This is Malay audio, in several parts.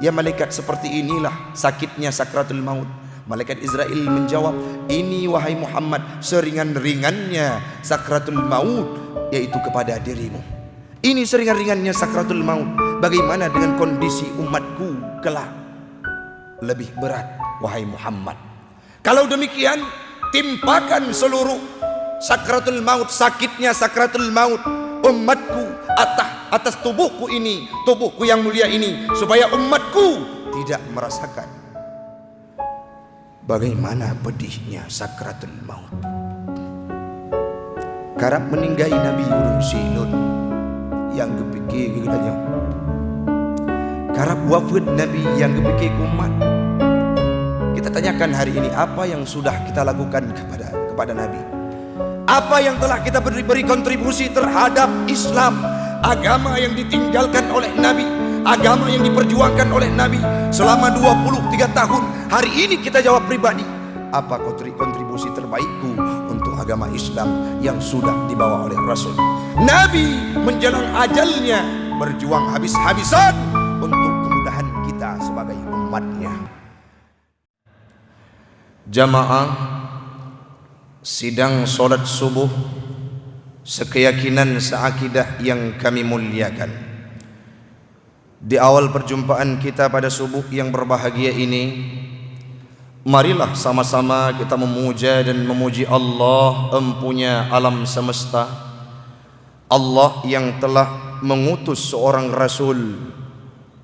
Ya malaikat, seperti inilah sakitnya sakratul maut. Malaikat Israel menjawab, ini wahai Muhammad, seringan-ringannya sakratul maut yaitu kepada dirimu. Ini seringan-ringannya sakratul maut. Bagaimana dengan kondisi umatku kelak? Lebih berat wahai Muhammad. Kalau demikian, timpakan seluruh sakratul maut, sakitnya sakratul maut umatku atas tubuhku ini, tubuhku yang mulia ini, supaya umatku tidak merasakan bagaimana pedihnya sakratul maut. Karab meninggai Nabi Silun yang kepikir katanya. Karab wafat Nabi yang kepikir kumat. Kita tanyakan hari ini, apa yang sudah kita lakukan kepada Nabi? Apa yang telah kita beri kontribusi terhadap Islam, agama yang ditinggalkan oleh Nabi, agama yang diperjuangkan oleh Nabi selama 23 tahun. Hari ini kita jawab pribadi, apa kontribusi terbaikku untuk agama Islam yang sudah dibawa oleh Rasul? Nabi menjelang ajalnya berjuang habis-habisan untuk kemudahan kita sebagai umatnya. Jamaah sidang solat subuh sekeyakinan seakidah yang kami muliakan. Di awal perjumpaan kita pada subuh yang berbahagia ini, marilah sama-sama kita memuja dan memuji Allah empunya alam semesta, Allah yang telah mengutus seorang Rasul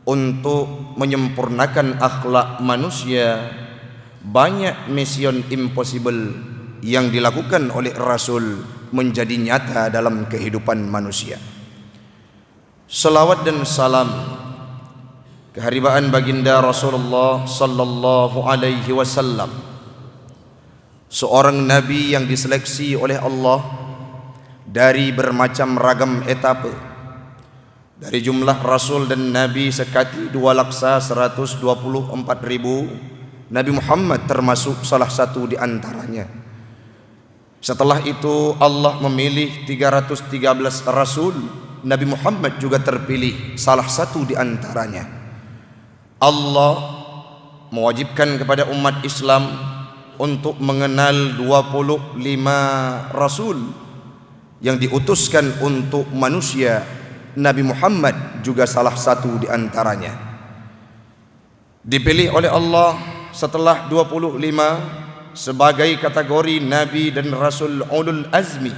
untuk menyempurnakan akhlak manusia. Banyak mission impossible yang dilakukan oleh Rasul menjadi nyata dalam kehidupan manusia. Salawat dan salam keharibaan baginda Rasulullah sallallahu alaihi wasallam, seorang nabi yang diseleksi oleh Allah dari bermacam ragam etape. Dari jumlah rasul dan nabi sekati 2.124.000, Nabi Muhammad termasuk salah satu di antaranya. Setelah itu Allah memilih 313 rasul, Nabi Muhammad juga terpilih salah satu di antaranya. Allah mewajibkan kepada umat Islam untuk mengenal 25 rasul yang diutuskan untuk manusia. Nabi Muhammad juga salah satu di antaranya. Dipilih oleh Allah setelah 25 sebagai kategori Nabi dan Rasul Ulul Azmi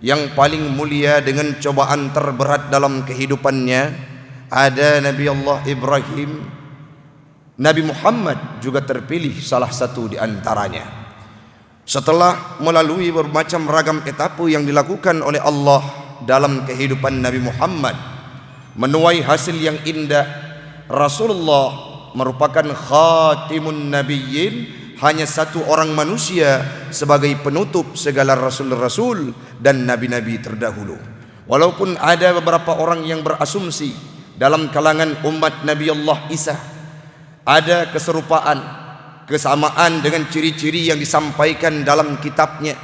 yang paling mulia dengan cobaan terberat dalam kehidupannya. Ada Nabi Allah Ibrahim, Nabi Muhammad juga terpilih salah satu di antaranya. Setelah melalui bermacam ragam etape yang dilakukan oleh Allah dalam kehidupan Nabi Muhammad, menuai hasil yang indah, Rasulullah merupakan khatimun nabiyyin, hanya satu orang manusia sebagai penutup segala rasul-rasul dan nabi-nabi terdahulu. Walaupun ada beberapa orang yang berasumsi dalam kalangan umat Nabi Allah Isa ada kesamaan dengan ciri-ciri yang disampaikan dalam kitabnya,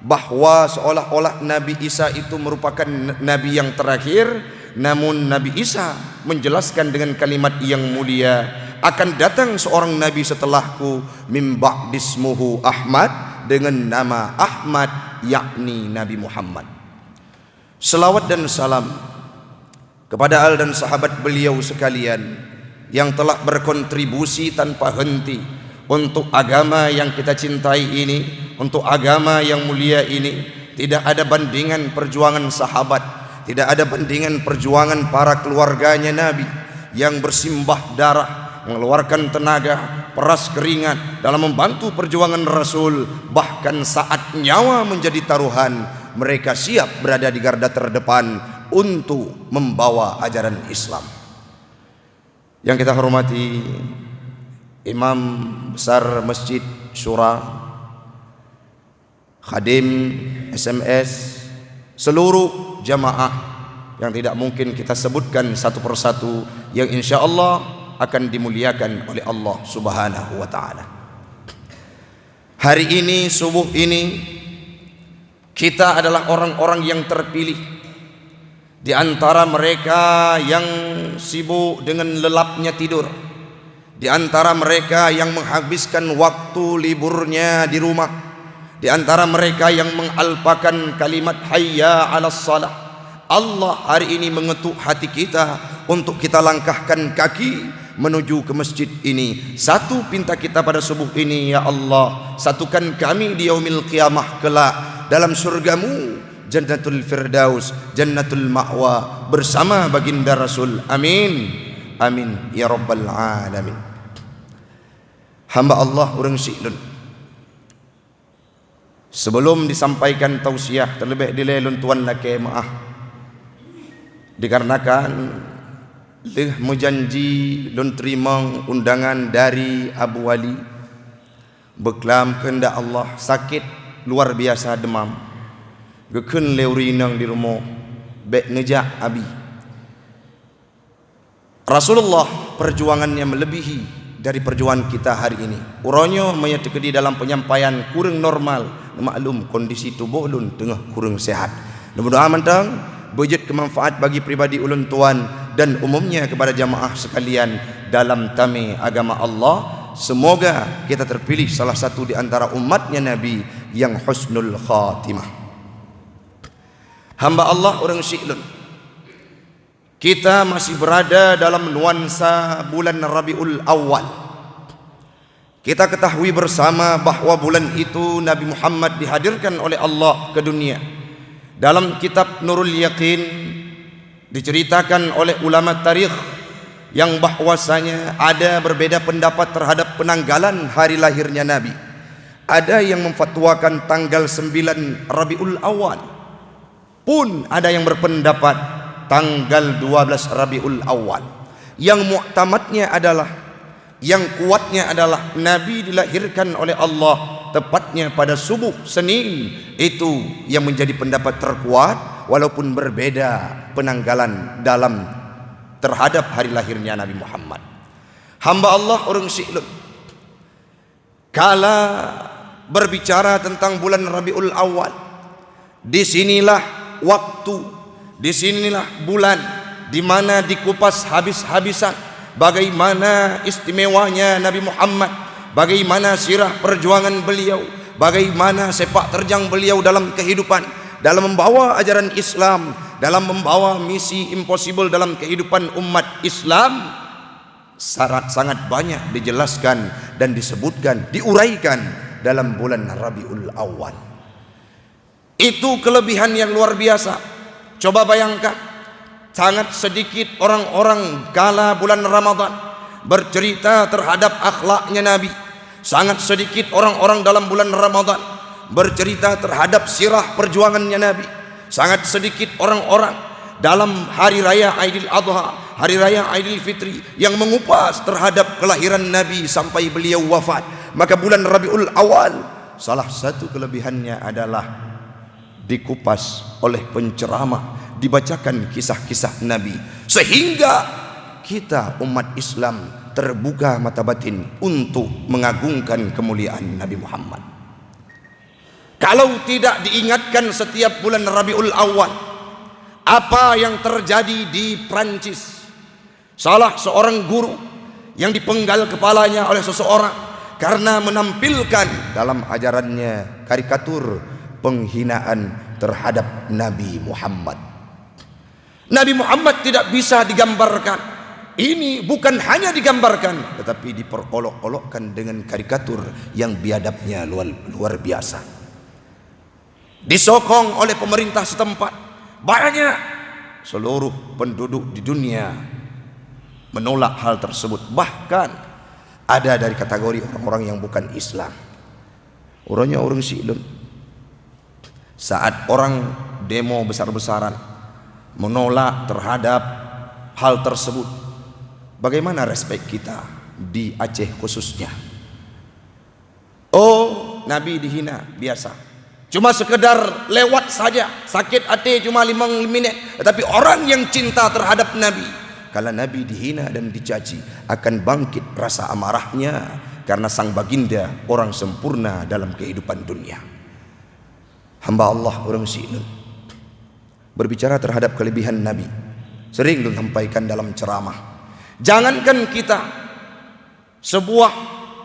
bahwa seolah-olah Nabi Isa itu merupakan nabi yang terakhir. Namun Nabi Isa menjelaskan dengan kalimat yang mulia, akan datang seorang nabi setelahku, mim ba'dismuhu Ahmad, dengan nama Ahmad, yakni Nabi Muhammad. Selawat dan salam kepada al dan sahabat beliau sekalian yang telah berkontribusi tanpa henti untuk agama yang kita cintai ini, untuk agama yang mulia ini. Tidak ada bandingan perjuangan sahabat, tidak ada bandingan perjuangan para keluarganya Nabi yang bersimbah darah, mengeluarkan tenaga, peras keringat dalam membantu perjuangan Rasul. Bahkan saat nyawa menjadi taruhan, mereka siap berada di garda terdepan untuk membawa ajaran Islam. Yang kita hormati Imam Besar Masjid Syura, Khadim SMS, seluruh jamaah yang tidak mungkin kita sebutkan satu persatu, yang insya Allah akan dimuliakan oleh Allah Subhanahu wa ta'ala. Hari ini, subuh ini, kita adalah orang-orang yang terpilih Di antara mereka yang sibuk dengan lelapnya tidur, di antara mereka yang menghabiskan waktu liburnya di rumah, di antara mereka yang mengalpakan kalimat hayya 'alas shalah. Allah hari ini mengetuk hati kita untuk kita langkahkan kaki menuju ke masjid ini. Satu pinta kita pada subuh ini, ya Allah, satukan kami di yaumil qiyamah kelak dalam surgamu, Jannatul Firdaus, Jannatul Ma'wa, bersama baginda Rasul. Amin, amin ya rabbal alamin. Hamba Allah urang si'lun, sebelum disampaikan tausiah terlebih dilelun tuan laki maah, dikarenakan leh mujanji lun terima undangan dari Abu Wali, beklam kehendak Allah sakit luar biasa, demam gekun leurinang di rumah bek ngejak abi. Rasulullah perjuangannya melebihi dari perjuangan kita hari ini. Uronyo menyatakan di dalam penyampaian kurang normal, maklum kondisi tubuh ulun tengah kurang sehat. Mudah-mudahan mentang berwujud kemanfaat bagi pribadi ulun tuan dan umumnya kepada jamaah sekalian dalam tami agama Allah. Semoga kita terpilih salah satu di antara umatnya Nabi yang husnul khatimah. Hamba Allah orang syi'lun, kita masih berada dalam nuansa bulan Rabiul Awal. Kita ketahui bersama bahwa bulan itu Nabi Muhammad dihadirkan oleh Allah ke dunia. Dalam kitab Nurul Yaqin diceritakan oleh ulama tarikh yang bahwasanya ada berbeda pendapat terhadap penanggalan hari lahirnya Nabi. Ada yang memfatwakan tanggal 9 Rabiul Awal, pun ada yang berpendapat tanggal 12 Rabiul Awal. Yang muktamadnya adalah, yang kuatnya adalah Nabi dilahirkan oleh Allah tepatnya pada subuh Senin. Itu yang menjadi pendapat terkuat, walaupun berbeda penanggalan dalam terhadap hari lahirnya Nabi Muhammad. Hamba Allah orang syi'lun, kala berbicara tentang bulan Rabiul Awal, disinilah waktu, disinilah bulan di mana dikupas habis-habisan bagaimana istimewanya Nabi Muhammad, bagaimana sirah perjuangan beliau, bagaimana sepak terjang beliau dalam kehidupan, dalam membawa ajaran Islam, dalam membawa misi impossible dalam kehidupan umat Islam. Sangat banyak dijelaskan dan disebutkan, diuraikan dalam bulan Rabiul Awal. Itu kelebihan yang luar biasa. Coba bayangkan, sangat sedikit orang-orang kala bulan Ramadan bercerita terhadap akhlaknya Nabi. Sangat sedikit orang-orang dalam bulan Ramadan bercerita terhadap sirah perjuangannya Nabi. Sangat sedikit orang-orang dalam hari raya Aidil Adha, hari raya Aidil Fitri yang mengupas terhadap kelahiran Nabi sampai beliau wafat. Maka bulan Rabiul Awal salah satu kelebihannya adalah dikupas oleh penceramah, dibacakan kisah-kisah Nabi, sehingga kita umat Islam terbuka mata batin untuk mengagungkan kemuliaan Nabi Muhammad. Kalau tidak diingatkan setiap bulan Rabiul Awal, apa yang terjadi di Prancis? Salah seorang guru yang dipenggal kepalanya oleh seseorang karena menampilkan dalam ajarannya karikatur penghinaan terhadap Nabi Muhammad. Nabi Muhammad tidak bisa digambarkan. Ini bukan hanya digambarkan, tetapi diperolok-olokkan dengan karikatur yang biadabnya luar biasa. Disokong oleh pemerintah setempat, banyak seluruh penduduk di dunia menolak hal tersebut. Bahkan ada dari kategori orang-orang yang bukan Islam. Orangnya orang Syi'lun, saat orang demo besar-besaran menolak terhadap hal tersebut, bagaimana respek kita di Aceh khususnya? Oh, Nabi dihina biasa, cuma sekedar lewat saja, sakit hati cuma 5 menit. Tetapi orang yang cinta terhadap Nabi, kalau Nabi dihina dan dicaci, akan bangkit rasa amarahnya, karena sang baginda orang sempurna dalam kehidupan dunia. Hamba Allah orang syi'lun, berbicara terhadap kelebihan Nabi. Sering lu sampaikan dalam ceramah. Jangankan kita, sebuah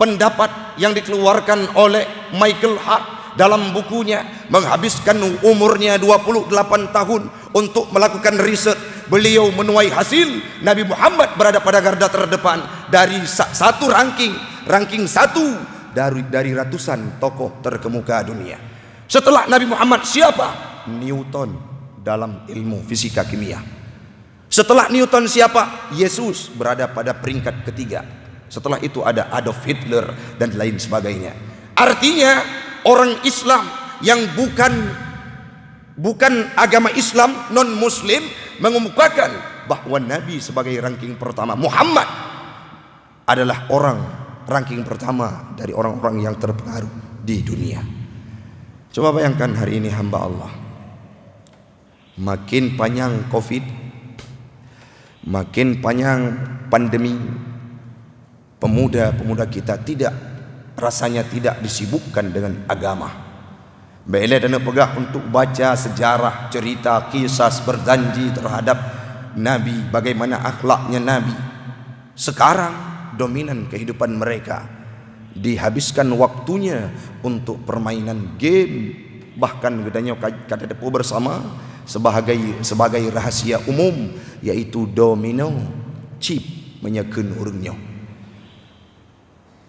pendapat yang dikeluarkan oleh Michael Hart dalam bukunya, menghabiskan umurnya 28 tahun untuk melakukan riset. Beliau menuai hasil Nabi Muhammad berada pada garda terdepan dari satu ranking satu dari ratusan tokoh terkemuka dunia. Setelah Nabi Muhammad siapa? Newton dalam ilmu fisika kimia. Setelah Newton siapa? Yesus berada pada peringkat ketiga. Setelah itu ada Adolf Hitler dan lain sebagainya. Artinya orang Islam yang bukan agama Islam, non muslim, mengemukakan bahwa Nabi sebagai ranking pertama. Muhammad adalah orang ranking pertama dari orang-orang yang terpengaruh di dunia. Coba bayangkan hari ini hamba Allah, makin panjang Covid, makin panjang pandemi, pemuda-pemuda kita rasanya tidak disibukkan dengan agama. Bila dan pegah untuk baca sejarah, cerita, kisah berjanji terhadap Nabi, bagaimana akhlaknya Nabi. Sekarang dominan kehidupan mereka dihabiskan waktunya untuk permainan game, bahkan gedanya kata depo bersama sebagai rahasia umum, yaitu domino chip menyeken urangnya.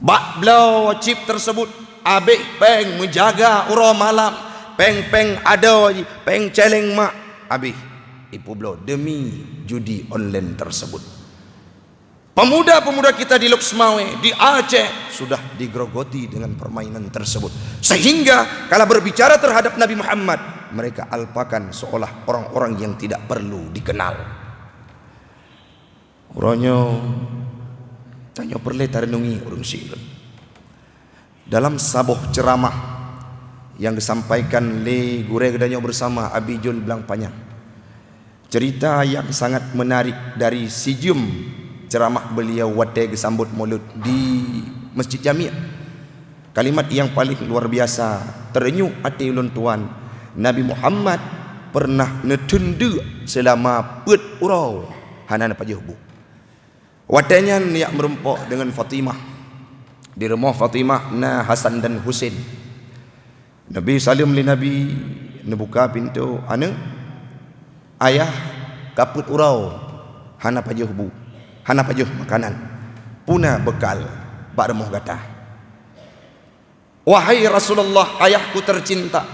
Bak blau chip tersebut abih peng menjaga uro malam, peng ada peng celeng mak abih ipu blau demi judi online tersebut. Pemuda-pemuda kita di Loksmawe, di Aceh sudah digrogoti dengan permainan tersebut, sehingga kalau berbicara terhadap Nabi Muhammad mereka alpakan seolah orang-orang yang tidak perlu dikenal. Uronyo tanya perle tarenungi urung silun. Dalam sabuh ceramah yang disampaikan oleh gure gedanyo bersama Abi Jun Belang Panjang, cerita yang sangat menarik dari sijum ceramah beliau wate gesambut maulud di Masjid Jami'. Kalimat yang paling luar biasa terenyuh hati ulun tuan. Nabi Muhammad pernah netundu selama pet urau hanan pajuh bu. Watenya niat merempok dengan Fatimah. Di rumah Fatimah na Hasan dan Husain. Nabi salim li Nabi nebuka pintu ane ayah kaput urau hana pajuh bu, hana pajuh makanan, puna bekal bak remoh gatah. Wahai Rasulullah, ayahku tercinta,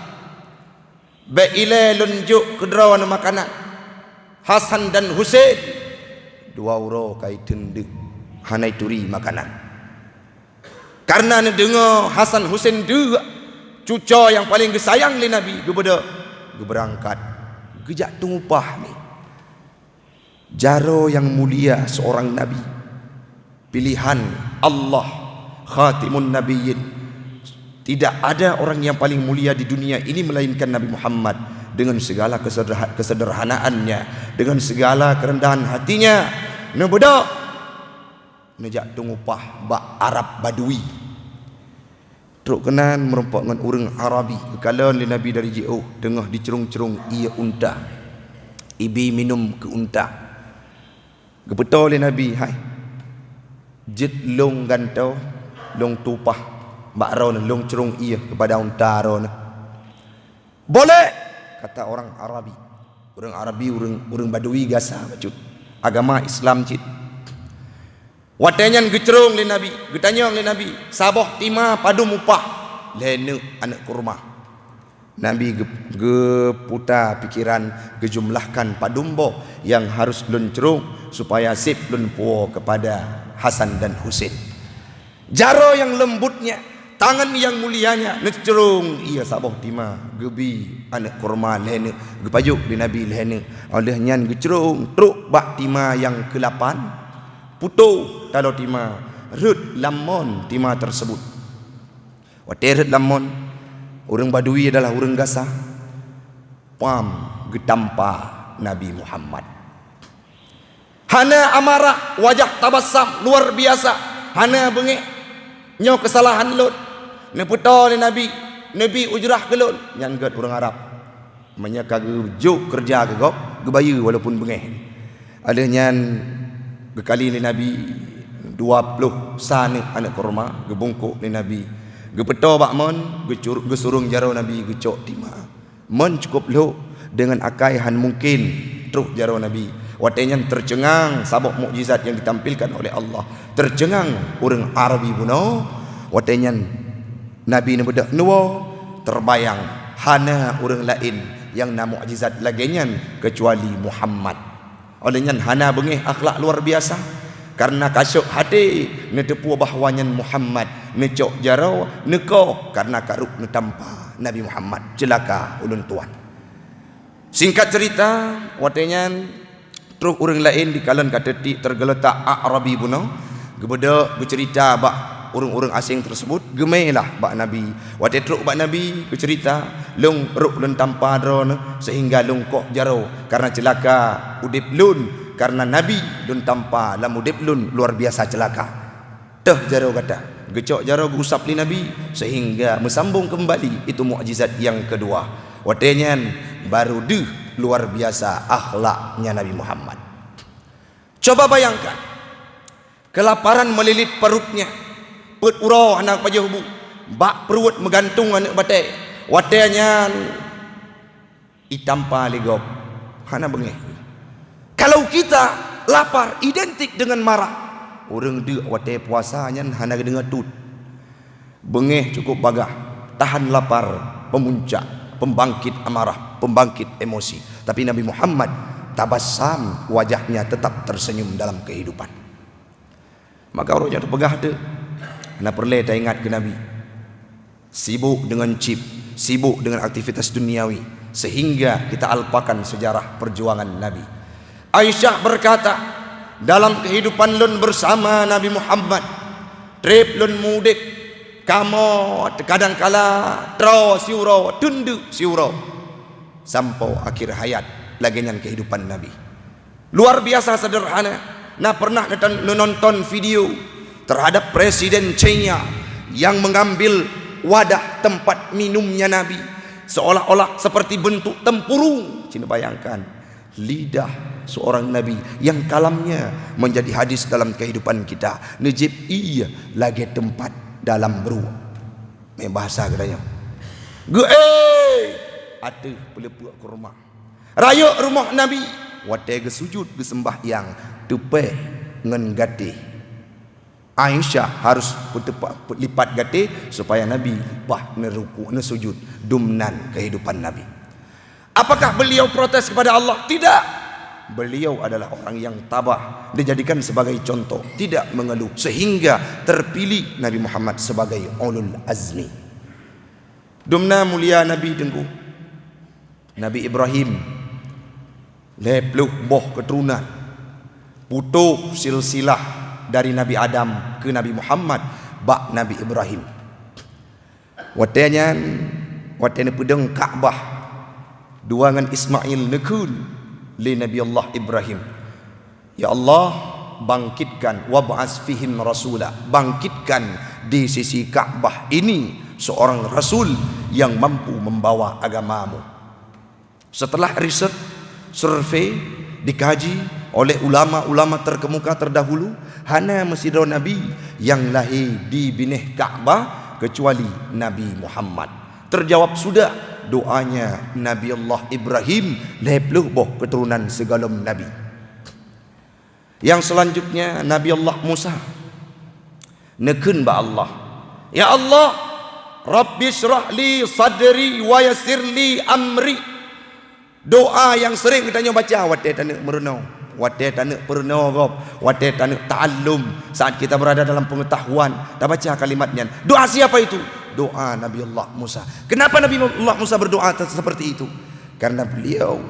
be ile lunjuk kedrawan makanan Hasan dan Husain dua urau kai tendek hanai turi makanan. Karena dengar Hasan Husain dua cucu yang paling disayang li Nabi, gebeda berangkat gejak tungupah ni jaro yang mulia seorang Nabi, pilihan Allah, khatimun nabiyyin. Tidak ada orang yang paling mulia di dunia ini melainkan Nabi Muhammad, dengan segala kesederhanaannya, dengan segala kerendahan hatinya. Nebeda nejak tungupah bak Arab Badui. Truk kenan merompak dengan orang Arabi. Kekalan li Nabi dari jauh tengah dicerung-cerung ia unta. Ibi minum ke unta. Gebetul li Nabi, hai. Jet long gantau, long tupah, bak raun long cerung ia kepada unta raun. Boleh, kata orang Arabi. Orang Arabi, orang Badui gasa maksud. Agama Islam cit. Watanyan gecerung li Nabi, getanyong li Nabi, saboh tima padu mupah lene anak kurma. Nabi geputa pikiran, gejumlahkan padumbo yang harus lun cerung supaya sip lun puo kepada Hasan dan Husain. Jaro yang lembutnya, tangan yang mulianya, necerung ia saboh tima gebi anak kurma lene, gepajuk li Nabi lene. Oleh nyan gecerung truk bak tima yang ke-8 putu kalau tima rut lamon tima tersebut. Waterut lamon, orang Badui adalah orang gasa. Pam getampa Nabi Muhammad. Hana amarah, wajah tabassam luar biasa. Hana bengek nyo kesalahan lut. Ne puto ni Nabi ujrah kelun. Nyan get orang Arab. Manya kagak juk kerja kagak gebaya walaupun bengeh. Adanya gekali ni Nabi 20 sana anak kurma gebungkuk ni Nabi. Gepeto bak mon gesurung jarau Nabi gecok tima. Mon cukup lo dengan akaihan mungkin terus jarau Nabi. Watenya tercengang sabuk mukjizat yang ditampilkan oleh Allah. Tercengang orang Arabi buno. Watenya Nabi ni bedak nuwa terbayang hana orang lain yang na mukjizat laginya kecuali Muhammad. Olehnya hana bengih akhlak luar biasa karena kasyuk hati netepu bahwanya Muhammad necok jarau neko karena karuk netampa Nabi Muhammad celaka ulun tuan. Singkat cerita watenya terus orang lain di kalan kateti tergeletak Arabi buno gebeda bercerita bak orang-orang asing tersebut gemailah bak Nabi. Waktu teruk bak Nabi bercerita lung ruk lun tanpa drone sehingga lung kok jaro karena celaka udip lun karena Nabi lun tanpa lam udip lun luar biasa celaka. Teh jaro kata gecok jaro gusap li Nabi sehingga mesambung kembali itu mukjizat yang kedua. Watenya baru deh luar biasa akhlaknya Nabi Muhammad. Coba bayangkan kelaparan melilit perutnya. Perut urau anak pajah hubu bak perut menggantung anak batai watenya itampa ligop hana bengeh. Kalau kita lapar identik dengan marah. Orang dia watai puasanya hana dengar tut bengeh cukup bagah tahan lapar pemuncak pembangkit amarah pembangkit emosi. Tapi Nabi Muhammad tabassam wajahnya tetap tersenyum dalam kehidupan. Maka orangnya terpegah tu nak perlu kita ingat ke Nabi sibuk dengan chip, sibuk dengan aktivitas duniawi sehingga kita alpakan sejarah perjuangan Nabi. Aisyah berkata dalam kehidupan lun bersama Nabi Muhammad trip lun mudik kamo kadang-kala tro siuro tundu siuro sampai akhir hayat lagian kehidupan Nabi luar biasa sederhana. Nah pernah nonton video terhadap Presiden China yang mengambil wadah tempat minumnya Nabi seolah-olah seperti bentuk tempurung. Cina bayangkan lidah seorang Nabi yang kalamnya menjadi hadis dalam kehidupan kita. Najib iya lagi tempat dalam beru bahasa katanya atuh pelepuk ke rumah raya rumah Nabi watai gesujud gesembah yang tupe ngen gatih. Aisyah harus lipat gatih supaya Nabi bah neruku nesujud dumnan kehidupan Nabi. Apakah beliau protes kepada Allah? Tidak. Beliau adalah orang yang tabah, dijadikan sebagai contoh, tidak mengeluh sehingga terpilih Nabi Muhammad sebagai ulul azmi. Dumna mulia Nabi tengku Nabi Ibrahim lepluh boh keturunan putuh silsilah dari Nabi Adam ke Nabi Muhammad bak Nabi Ibrahim. Watenya pedang Kaabah duangan Ismail nekul li Nabi Allah Ibrahim. Ya Allah bangkitkan wab'as fihim rasula, bangkitkan di sisi Kaabah ini seorang rasul yang mampu membawa agamamu. Setelah riset survei dikaji oleh ulama-ulama terkemuka terdahulu hana masjid Nabi yang lahir di bineh Kaabah kecuali Nabi Muhammad. Terjawab sudah doanya Nabi Allah Ibrahim lepluh boh keturunan segala Nabi. Yang selanjutnya Nabi Allah Musa nekun ba Allah, ya Allah Rabbi syrah li sadri wa yassir li amri. Doa yang sering kita baca watai tanak merenau, watai tanak pernogop, watai tanak ta'allum saat kita berada dalam pengetahuan. Dah baca kalimatnya. Doa siapa itu? Doa Nabi Allah Musa. Kenapa Nabi Allah Musa berdoa seperti itu? Karena beliau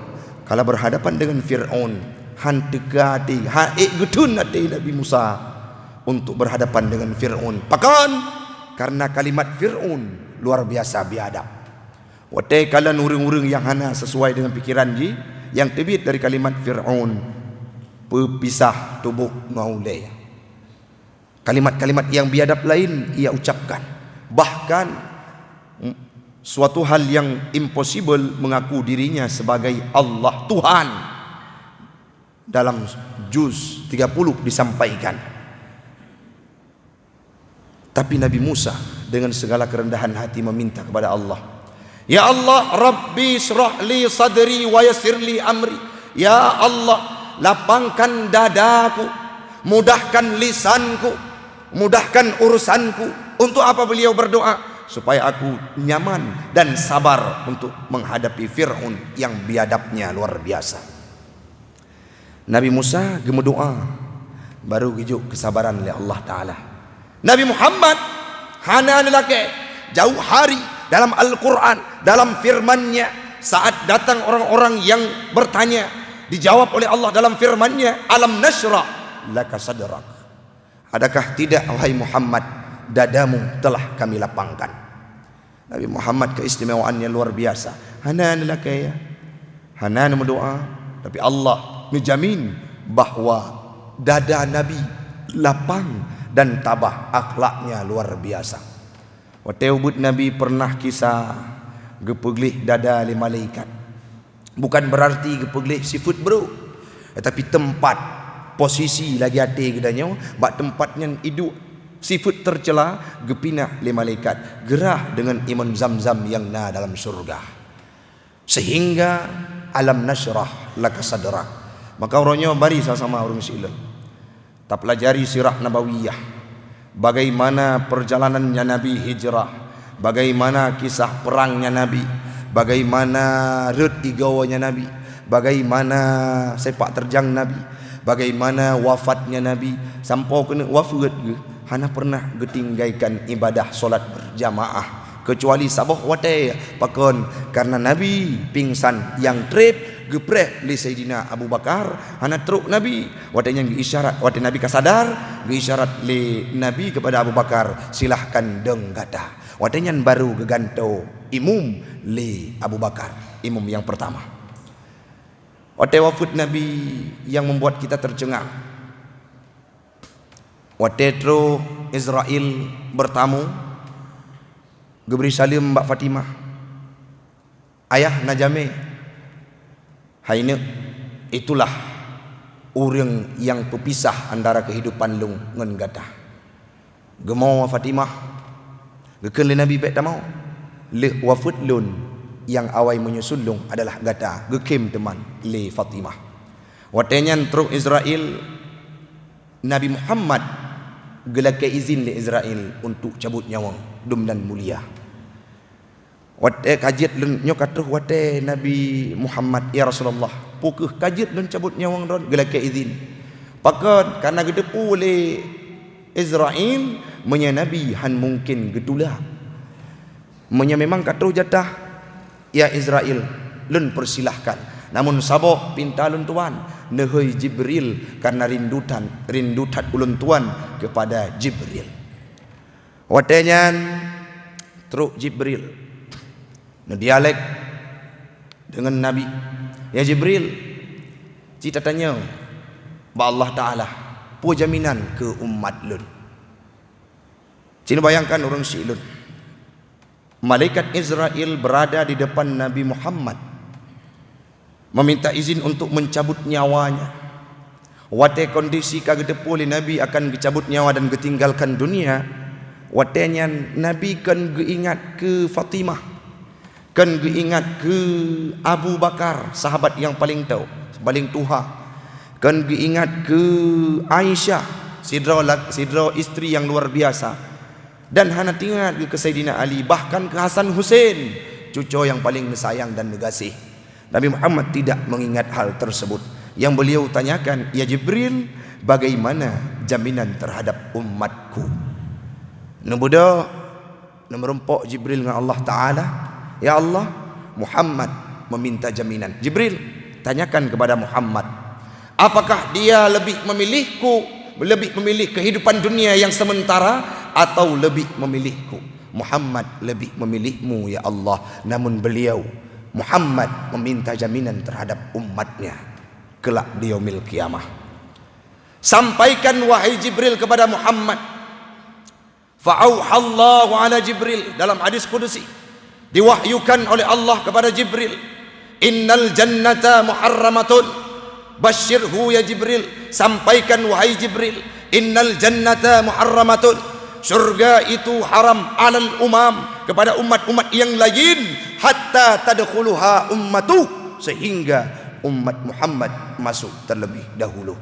kalau berhadapan dengan Fir'aun hantegati getun hati Nabi Musa untuk berhadapan dengan Fir'aun. Pakan karena kalimat Fir'aun luar biasa biadab. Watai kalian urung-urung yang hana sesuai dengan pikiran ji yang terbit dari kalimat Fir'aun pepisah tubuh maulay. Kalimat-kalimat yang biadab lain ia ucapkan. Bahkan suatu hal yang impossible mengaku dirinya sebagai Allah Tuhan. Dalam juz 30 disampaikan. Tapi Nabi Musa dengan segala kerendahan hati meminta kepada Allah, ya Allah, Rabbi syrah li sadri wa yassir li amri. Ya Allah, lapangkan dadaku, mudahkan lisanku, mudahkan urusanku. Untuk apa beliau berdoa? Supaya aku nyaman dan sabar untuk menghadapi Fir'aun yang biadabnya luar biasa. Nabi Musa gemedoa, baru gijuk kesabaran oleh Allah Ta'ala. Nabi Muhammad hana lelaki jauh hari dalam Al-Quran, dalam firman-Nya, saat datang orang-orang yang bertanya, dijawab oleh Allah dalam firman-Nya, alam nashrah laka sadrak. Adakah tidak wahai Muhammad, dadamu telah kami lapangkan. Nabi Muhammad keistimewaannya luar biasa. Hanan lelaki ya, hanan berdoa, tapi Allah menjamin bahwa dada Nabi lapang dan tabah, akhlaknya luar biasa. Waktu ubud Nabi pernah kisah gepeglih dada li malaikat. Bukan berarti gepeglih sifat bro, tetapi tempat posisi lagi hati gedanya, bak tempatnya hidup sifat tercela gepinah li malaikat, gerah dengan iman zam-zam yang na dalam surga. Sehingga alam nasyrah laka sadrak. Maka orangnya mari sama-sama orang Islam, tak pelajari sirah nabawiyah, bagaimana perjalanannya Nabi hijrah, bagaimana kisah perangnya Nabi, bagaimana red igawanya Nabi, bagaimana sepak terjang Nabi, bagaimana wafatnya Nabi. Sampai kena wafat ke, hana pernah getinggaikan ibadah solat berjamaah kecuali sabah wate pakon, karena Nabi pingsan yang trip gepreh li Sayyidina Abu Bakar, hana truk Nabi watanya isyarat, wate Nabi kasadar isyarat li Nabi kepada Abu Bakar, silahkan denggata. Watanya baru geganto imum li Abu Bakar, imum yang pertama. Wate wafat Nabi yang membuat kita tercengang. Wate tro Israel bertamu geberi salim Mbak Fatimah, ayah Najame. Haine itulah orang yang pepisah antara kehidupan lung ngan gadah. Gemau Fatimah geken le Nabi bet tamau le wafut lun yang awai menyusul lung adalah gadah gekem teman le Fatimah. Watenya truk Israel Nabi Muhammad gelake izin le Israel untuk cabut nyawa dum dan mulia. Wate kajiat lun nyokatuh wate Nabi Muhammad, ya Rasulullah, pukeuh kajiat lun cabut nyawang ron gelake izin. Pakon karena gedepu oleh Israel menya Nabi han mungkin gedula. Menya memang katuh jatah, ya Israel lun persilahkan. Namun saboh pinta lun tuan nehoi Jibril karena rindutan ulun tuan kepada Jibril. Watenya truk Jibril dialek dengan Nabi, ya Jibril, cita tanya ba Allah Ta'ala pu jaminan ke umat lun. Cina bayangkan orang silun, malaikat Israel berada di depan Nabi Muhammad meminta izin untuk mencabut nyawanya. Wate kondisi kagedepu oleh Nabi akan dicabut nyawa dan ditinggalkan dunia. Watenya Nabi kan geingat ke Fatimah, kan geingat ke Abu Bakar, sahabat yang paling tahu, paling tuha, kan geingat ke Aisyah, sidra istri yang luar biasa, dan hana ingat ke Sayyidina Ali, bahkan ke Hasan Hussein, cucu yang paling sayang dan negasih. Nabi Muhammad tidak mengingat hal tersebut. Yang beliau tanyakan, ya Jibril, bagaimana jaminan terhadap umatku? Nubuda merempok Jibril dengan Allah Ta'ala, ya Allah, Muhammad meminta jaminan. Jibril, tanyakan kepada Muhammad, apakah dia lebih memilih kehidupan dunia yang sementara atau lebih memilihku? Muhammad lebih memilihmu ya Allah. Namun beliau Muhammad meminta jaminan terhadap umatnya kelak di yaumil qiyamah. Sampaikan wahai Jibril kepada Muhammad, fa'auhallahu ala Jibril, dalam hadis kudusi Diwahyukan oleh Allah kepada Jibril, innal jannata muharramatun, basyirhu ya Jibril, sampaikan wahai Jibril, innal jannata muharramatun, surga itu haram alal umam, kepada umat-umat yang lain, hatta tadkhuluha ummatu, sehingga umat Muhammad masuk terlebih dahulu.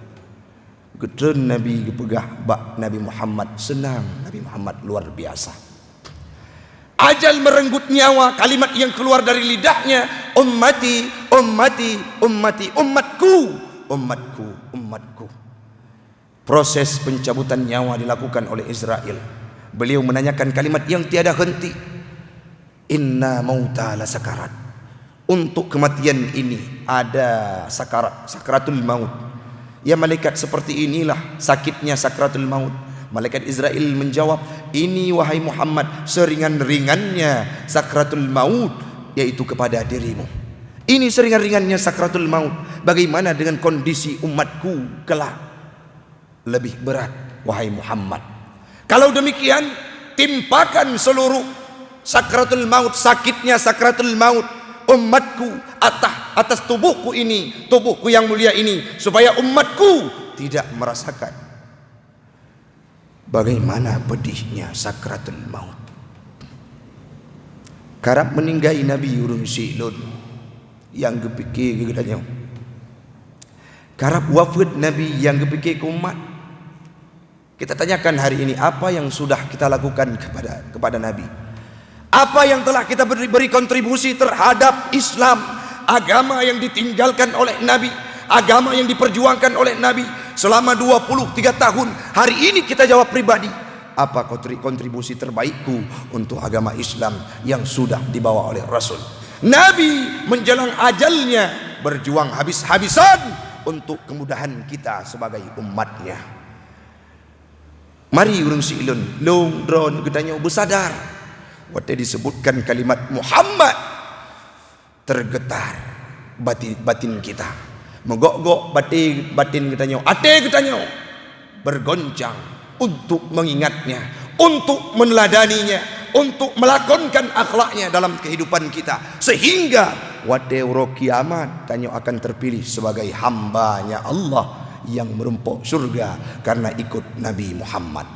Gedren Nabi gepegah bak Nabi Muhammad, senang Nabi Muhammad luar biasa. Ajal merenggut nyawa, kalimat yang keluar dari lidahnya, ummati, ummati, ummati, umatku, umatku, umatku. Proses pencabutan nyawa dilakukan oleh Israel. Beliau menanyakan kalimat yang tiada henti, inna mauta la sakarat. Untuk kematian ini ada sakarat, sakaratul maut. Ya malaikat, seperti inilah sakitnya sakaratul maut. Malaikat Israel menjawab, ini wahai Muhammad seringan-ringannya sakaratul maut, yaitu kepada dirimu. Ini seringan-ringannya sakaratul maut. Bagaimana dengan kondisi umatku kelak? Lebih berat wahai Muhammad. Kalau demikian, timpakan seluruh sakaratul maut, sakitnya sakaratul maut umatku atas tubuhku ini, tubuhku yang mulia ini, supaya umatku tidak merasakan bagaimana pedihnya sakratul maut. Karab meninggai Nabi urung silun yang gepikir gedanya. Karab wafat Nabi yang gepikir umat. Kita tanyakan hari ini, apa yang sudah kita lakukan kepada Nabi? Apa yang telah kita beri kontribusi terhadap Islam, agama yang ditinggalkan oleh Nabi, agama yang diperjuangkan oleh Nabi selama 23 tahun. Hari ini kita jawab pribadi, apa kontribusi terbaikku untuk agama Islam yang sudah dibawa oleh Rasul? Nabi menjelang ajalnya berjuang habis-habisan untuk kemudahan kita sebagai umatnya. Mari urung silun long drone gedanya bersadar. Waktu disebutkan kalimat Muhammad, tergetar batin kita, menggok-gok batin kita, ate kita bergoncang untuk mengingatnya, untuk meneladaninya, untuk melakonkan akhlaknya dalam kehidupan kita, sehingga waktu kiamat tanya akan terpilih sebagai hambanya Allah yang merumpuk surga karena ikut Nabi Muhammad.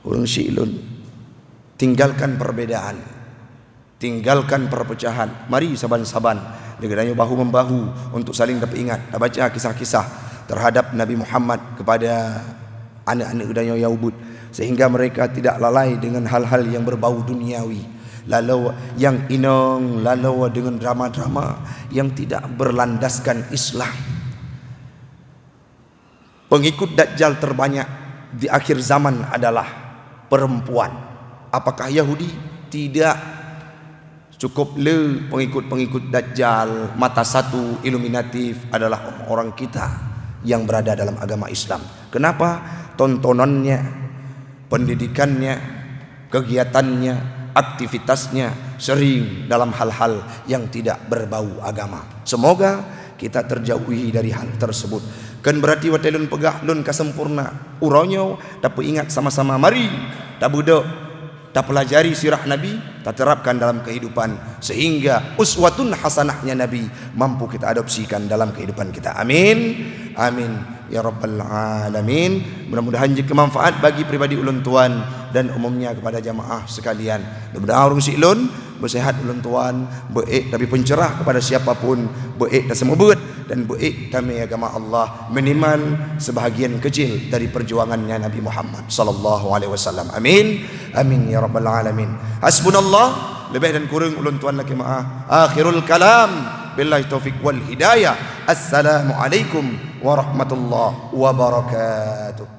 Urung silun, tinggalkan perbedaan, tinggalkan perpecahan. Mari saban-saban dengan bahu-membahu untuk saling dapat ingat. Dah baca kisah-kisah terhadap Nabi Muhammad kepada anak-anak udanya Yahud, sehingga mereka tidak lalai dengan hal-hal yang berbau duniawi, lalu yang inong, lalu dengan drama-drama yang tidak berlandaskan Islam. Pengikut Dajjal terbanyak di akhir zaman adalah perempuan. Apakah Yahudi? Tidak. Cukup pengikut-pengikut Dajjal mata satu iluminatif adalah orang kita yang berada dalam agama Islam. Kenapa? Tontonannya, pendidikannya, kegiatannya, aktivitasnya sering dalam hal-hal yang tidak berbau agama. Semoga kita terjauhi dari hal tersebut. Kan berarti watelun pegah lun kasempurna uronyo dapat ingat sama-sama. Mari tak budak, tak pelajari sirah Nabi, tak terapkan dalam kehidupan, sehingga uswatun hasanahnya Nabi mampu kita adopsikan dalam kehidupan kita. Amin, amin ya rabbal alamin. Mudah-mudahan jika manfaat bagi pribadi ulun tuan dan umumnya kepada jamaah sekalian. Mudah-mudahan urung silun bersehat ulun tuan, baik tapi pencerah kepada siapapun, baik dan semua buat, dan baik kami agama Allah minimal sebahagian kecil dari perjuangannya Nabi Muhammad sallallahu alaihi wasallam. Amin, amin ya rabbal alamin. Hasbunallah, lebih dan kurang ulun tuan laki maaf. Akhirul kalam, billahi taufik wal hidayah. Assalamualaikum warahmatullahi wabarakatuh.